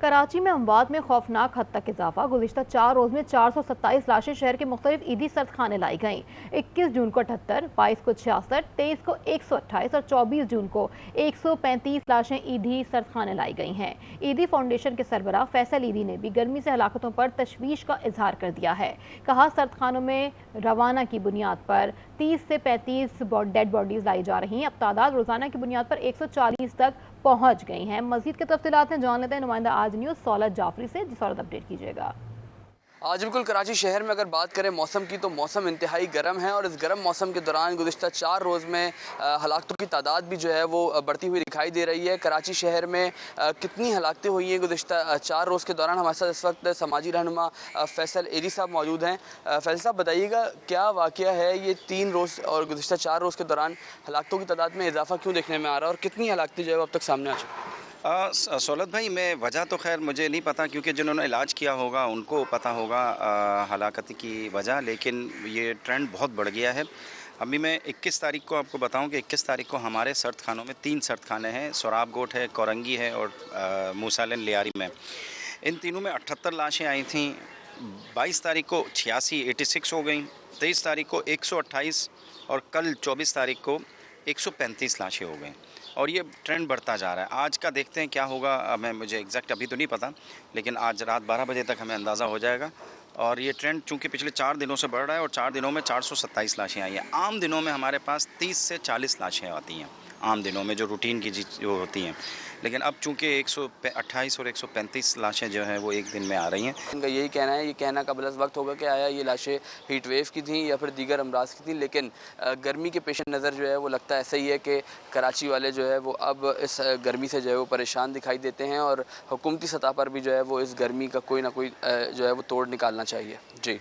कराची में अमवात में खौफनाक हद तक इजाफा। गुज़िश्ता 4 रोज़ में 427 लाशें शहर के मुख्तलिफ ईदी सर्द खाने लाई गईं। 21 जून को 78, 22 को 66, 23 को 128 और 24 जून को 135 लाशें ईदी सर्द खाने लाई गई हैं। ईदी फाउंडेशन के सरबराह फैसल ईदी ने भी गर्मी से हलाकतों पर तशवीश का इजहार कर दिया है। कहा, सर्द खानों में रवाना की बुनियाद पर 30 से 35 डेड बॉडीज लाई जा रही हैं। अब तादाद रोजाना की बुनियाद पर 140 तक पहुंच गई हैं। मजीद के तफसीलात में जान लेते हैं नुमाइंदा आज न्यूज़ सौलत जाफरी से, जिस और अपडेट कीजिएगा। आज बिल्कुल कराची शहर में अगर बात करें मौसम की, तो मौसम इंतहाई गर्म है और इस गर्म मौसम के दौरान गुज़िश्ता 4 रोज़ में हलाकतों की तादाद भी जो है वो बढ़ती हुई दिखाई दे रही है। कराची शहर में कितनी हलाकतें हुई हैं गुज़िश्ता 4 रोज़ के दौरान, हमारे साथ इस वक्त समाजी रहनुमा फैसल एरी साहब मौजूद हैं। फैसल साहब, बताइएगा क्या वाक़या है ये 3 रोज़ और गुज़िश्ता 4 रोज़ के दौरान हलाकतों की तादाद में इजाफा क्यों देखने में आ रहा है और कितनी हलाकतें जो है वो अब तक सामने आ चुकी हैं? सौलत भाई, मैं वजह तो खैर मुझे नहीं पता, क्योंकि जिन्होंने इलाज किया होगा उनको पता होगा हलाकत की वजह, लेकिन ये ट्रेंड बहुत बढ़ गया है। अभी मैं 21 तारीख को आपको बताऊं कि 21 तारीख को हमारे सर्द खानों में 3 सर्द खाने हैं, सोराब गोट है, कोरंगी है और मूसालन लियारी में। इन तीनों में 78 लाशें आई थीं। 22 तारीख को 86 हो गई, 23 तारीख को 128 और कल 24 तारीख को 135 लाशें हो गई और ये ट्रेंड बढ़ता जा रहा है। आज का देखते हैं क्या होगा, मुझे एग्जैक्ट अभी तो नहीं पता, लेकिन आज रात 12 बजे तक हमें अंदाज़ा हो जाएगा। और ये ट्रेंड चूँकि पिछले 4 दिनों से बढ़ रहा है और 4 दिनों में 427 लाशें आई हैं। आम दिनों में हमारे पास 30 से 40 लाशें आती हैं, आम दिनों में जो रूटीन की जो होती हैं, लेकिन अब चूँकि 128 और 135 लाशें जो हैं वो एक दिन में आ रही हैं। इनका यही कहना है, ये कहना कबल अज़ वक्त होगा कि आया ये लाशें हीट वेव की थी या फिर दीगर अमराज की थी, लेकिन गर्मी के पेश नज़र जो है वो लगता है ऐसा ही है कि कराची वाले जो है वो अब इस गर्मी से जो है वो परेशान दिखाई देते हैं और हुकूमती सतह पर भी जो है वो इस गर्मी का कोई ना कोई जो है वो तोड़ निकालना चाहिए। जी।